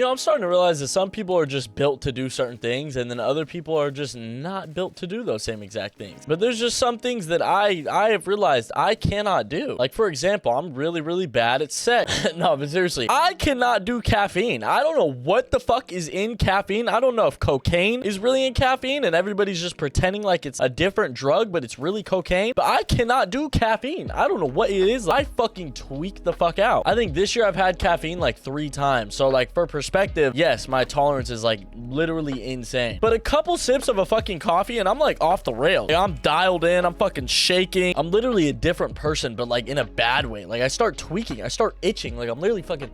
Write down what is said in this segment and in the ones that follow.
You know, I'm starting to realize that some people are just built to do certain things, and then other people are just not built to do those same exact things. But there's just some things that I have realized I cannot do. Like, for example, I'm really bad at sex. No, but seriously, I cannot do caffeine. I don't know what the fuck is in caffeine. I don't know if cocaine is really in caffeine and everybody's just pretending like it's a different drug, but it's really cocaine. But I cannot do caffeine. I don't know what it is. I fucking tweak the fuck out. I think this year I've had caffeine like 3 times. So like, for perspective, yes, my tolerance is like literally insane. But a couple sips of a fucking coffee and I'm like off the rail. Like, I'm dialed in. I'm fucking shaking. I'm literally a different person, but like in a bad way. Like, I start tweaking. I start itching. Like, I'm literally fucking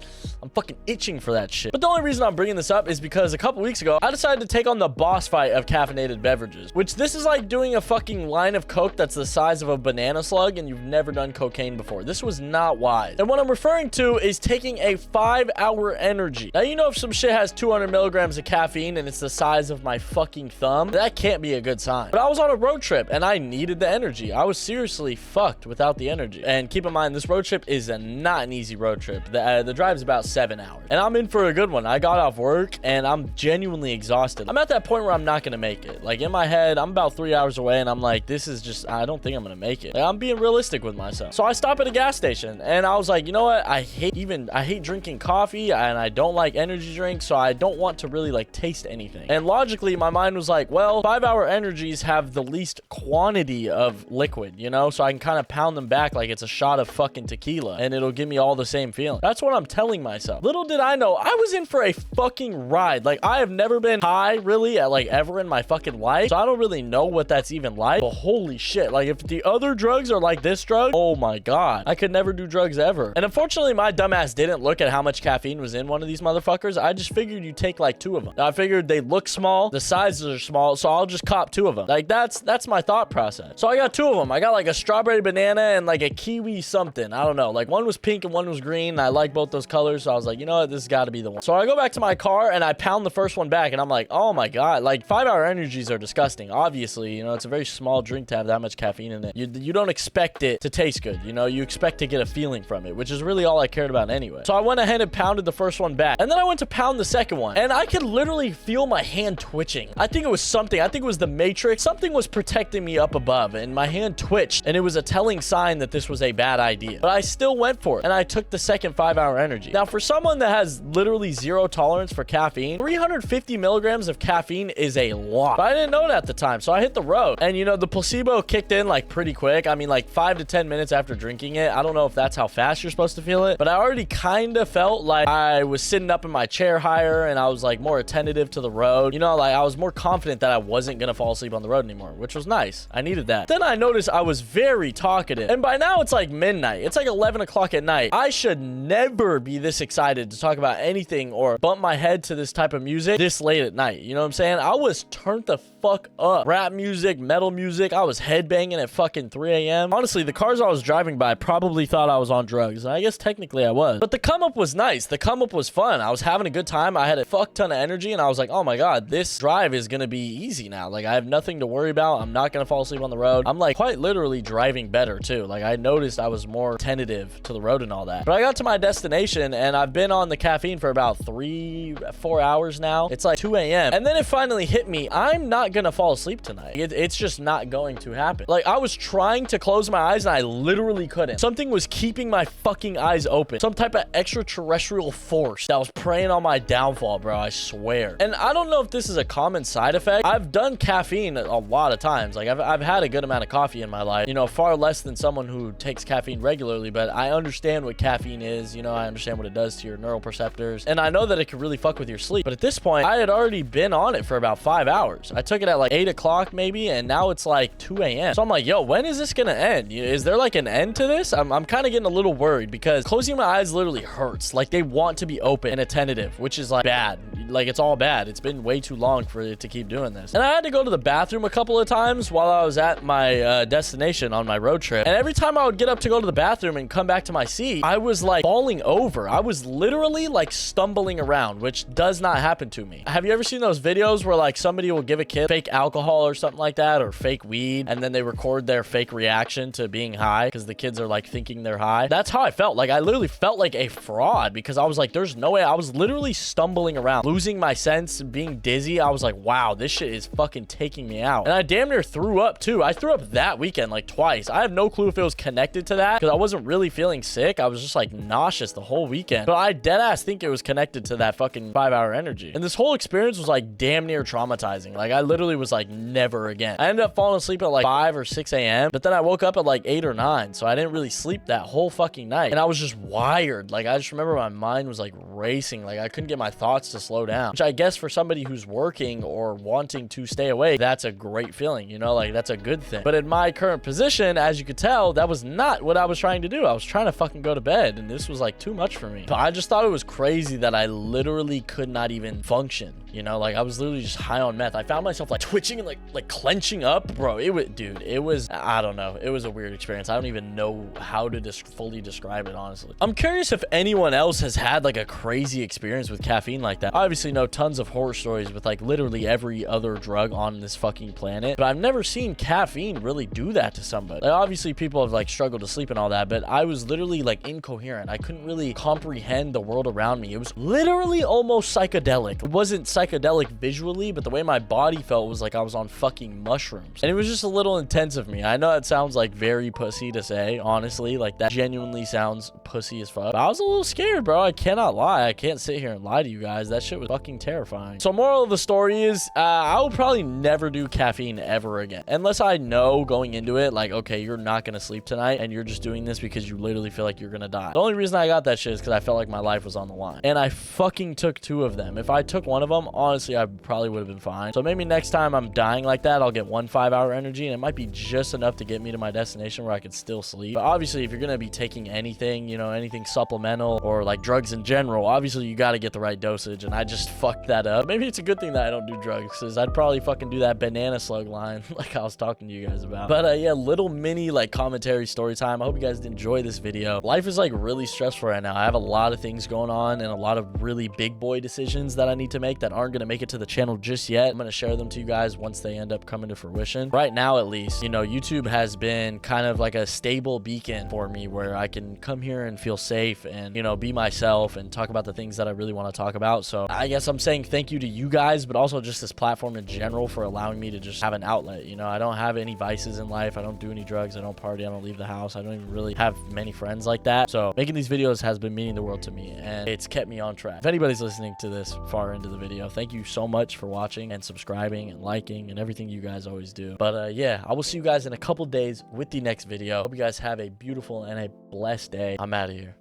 itching for that shit. But the only reason I'm bringing this up is because a couple weeks ago, I decided to take on the boss fight of caffeinated beverages, which this is like doing a fucking line of Coke that's the size of a banana slug and you've never done cocaine before. This was not wise. And what I'm referring to is taking a 5-hour energy. Now, you know, if some shit has 200 milligrams of caffeine and it's the size of my fucking thumb, that can't be a good sign. But I was on a road trip and I needed the energy. I was seriously fucked without the energy. And keep in mind, this road trip is not an easy road trip. The drive is about 7 hours. And I'm in for a good one. I got off work and I'm genuinely exhausted. I'm at that point where I'm not gonna make it. Like, in my head, I'm about 3 hours away and I'm like, this is just, I don't think I'm gonna make it. Like, I'm being realistic with myself. So I stop at a gas station and I was like, you know what? I hate drinking coffee and I don't like energy drinks, so I don't want to really like taste anything. And logically, my mind was like, well, 5-hour energies have the least quantity of liquid, you know? So I can kind of pound them back like it's a shot of fucking tequila and it'll give me all the same feeling. That's what I'm telling myself. Little did I know, I was in for a fucking ride. Like, I have never been high really at like ever in my fucking life, so I don't really know what that's even like. But holy shit, like, if the other drugs are like this drug, oh my god, I could never do drugs ever. And unfortunately, my dumbass didn't look at how much caffeine was in one of these motherfuckers. I just figured you take like 2 of them. I figured they look small, the sizes are small, so I'll just cop 2 of them. Like, that's my thought process. So I got 2 of them. I got like a strawberry banana and like a kiwi something. I don't know. Like, one was pink and one was green, and I like both those colors, so I was like, you know what, this has got to be the one. So I go back to my car and I pound the first one back and I'm like, oh my god, like 5-hour energies are disgusting. Obviously, you know, it's a very small drink to have that much caffeine in it. You don't expect it to taste good, you know, you expect to get a feeling from it, which is really all I cared about anyway. So I went ahead and pounded the first one back, and then I went to pound the second one, and I could literally feel my hand twitching. I think it was something. I think it was the Matrix. Something was protecting me up above, and my hand twitched, and it was a telling sign that this was a bad idea. But I still went for it, and I took the second 5-hour energy. Now, for someone that has literally 0 tolerance for caffeine, 350 milligrams of caffeine is a lot. But I didn't know it at the time, so I hit the road, and you know, the placebo kicked in like pretty quick. I mean, like 5 to 10 minutes after drinking it. I don't know if that's how fast you're supposed to feel it, but I already kind of felt like I was sitting up in my chair higher, and I was like more attentive to the road. You know, like, I was more confident that I wasn't gonna fall asleep on the road anymore, which was nice. I needed that. Then I noticed I was very talkative, and by now it's like midnight. It's like 11 o'clock at night. I should never be this excited to talk about anything or bump my head to this type of music this late at night. You know what I'm saying? I was turned the fuck up. Rap music, metal music. I was headbanging at fucking 3 a.m. Honestly, the cars I was driving by probably thought I was on drugs. I guess technically I was. But the come up was nice. The come up was fun. I was having a good time. I had a fuck ton of energy, and I was like, oh my god, this drive is gonna be easy now. Like, I have nothing to worry about. I'm not gonna fall asleep on the road. I'm like quite literally driving better too. Like, I noticed I was more tentative to the road and all that. But I got to my destination, and I've been on the caffeine for about 3-4 hours now. It's like 2 a.m. And then it finally hit me. I'm not gonna fall asleep tonight. It's just not going to happen. Like, I was trying to close my eyes and I literally couldn't. Something was keeping my fucking eyes open. Some type of extraterrestrial force that was preying on my downfall, bro. I swear. And I don't know if this is a common side effect. I've done caffeine a lot of times. Like, I've had a good amount of coffee in my life, you know, far less than someone who takes caffeine regularly, but I understand what caffeine is. You know, I understand what it does to your neural perceptors, and I know that it can really fuck with your sleep. But at this point, I had already been on it for about 5 hours. I took it at like 8 o'clock maybe, and now it's like 2 a.m. So I'm like, yo, when is this gonna end? Is there like an end to this? I'm kind of getting a little worried because closing my eyes literally hurts. Like, they want to be open and attentive, which is like bad. like, it's all bad. It's been way too long for it to keep doing this. And I had to go to the bathroom a couple of times while I was at my destination on my road trip. And every time I would get up to go to the bathroom and come back to my seat, I was like falling over. I was literally like stumbling around, which does not happen to me. Have you ever seen those videos where like somebody will give a kid fake alcohol or something like that, or fake weed, and then they record their fake reaction to being high because the kids are like thinking they're high? That's how I felt. Like, I literally felt like a fraud because I was like, there's no way. I was literally stumbling around, losing my sense, being dizzy. I was like, wow, this shit is fucking taking me out. And I damn near threw up too. I threw up that weekend like twice. I have no clue if it was connected to that because I wasn't really feeling sick. I was just like nauseous the whole weekend. But I dead ass think it was connected to that fucking 5-hour energy. And this whole experience was like damn near traumatizing. Like, I literally was like, never again. I ended up falling asleep at like 5 or 6 a.m. But then I woke up at like 8 or 9. So I didn't really sleep that whole fucking night. And I was just wired. Like, I just remember my mind was like racing. Like, I couldn't get my thoughts to slow down, which I guess for somebody who's working or wanting to stay awake, that's a great feeling, you know, like that's a good thing. But in my current position, as you could tell, that was not what I was trying to do. I was trying to fucking go to bed, and this was like too much for me. But I just thought it was crazy that I literally could not even function, you know, like I was literally just high on meth. I found myself like twitching and like clenching up, bro. It was, dude, it was, I don't know, it was a weird experience. I don't even know how to fully describe it, honestly. I'm curious if anyone else has had like a crazy experience with caffeine like that. I obviously know tons of horror stories with like literally every other drug on this fucking planet, but I've never seen caffeine really do that to somebody. Like, obviously people have like struggled to sleep and all that, but I was literally like incoherent. I couldn't really comprehend the world around me. It was literally almost psychedelic. It wasn't psychedelic visually, but the way my body felt was like I was on fucking mushrooms. And it was just a little intense of me. I know it sounds like very pussy to say, honestly, like that genuinely sounds pussy as fuck. But I was a little scared, bro. I cannot lie. I can't sit here and lie to you guys. That shit was fucking terrifying. So moral of the story is, I will probably never do caffeine ever again. Unless I know going into it, like, okay, you're not gonna sleep tonight and you're just doing this because you literally feel like you're gonna die. The only reason I got that shit is because I felt like my life was on the line. And I fucking took 2 of them. If I took one of them, honestly, I probably would have been fine. So maybe next time I'm dying like that, I'll get 1 5-hour energy, and it might be just enough to get me to my destination where I can still sleep. But obviously, if you're gonna be taking anything, you know, anything supplemental or like drugs in general, obviously you gotta get the right dosage, and I just fucked that up. Maybe it's a good thing that I don't do drugs, because I'd probably fucking do that banana slug line like I was talking to you guys about. But yeah, little mini like commentary story time. I hope you guys did enjoy this video. Life is like really stressful right now. I have a lot of things going on and a lot of really big boy decisions that I need to make that aren't gonna make it to the channel just yet. I'm gonna share them to you guys once they end up coming to fruition. Right now, at least, you know, YouTube has been kind of like a stable beacon for me where I can come here and feel safe and, you know, be myself and talk about the things that I really want to talk about. So I guess I'm saying thank you to you guys, but also just this platform in general for allowing me to just have an outlet. You know, I don't have any vices in life. I don't do any drugs. I don't party. I don't leave the house. I don't even really have many friends like that. So making these videos has been meaning the world to me, and it's kept me on track. If anybody's listening to this far into the video, thank you so much for watching and subscribing and liking and everything you guys always do. But yeah, I will see you guys in a couple days with the next video. Hope you guys have a beautiful and a blessed day. I'm out of here.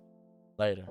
Later.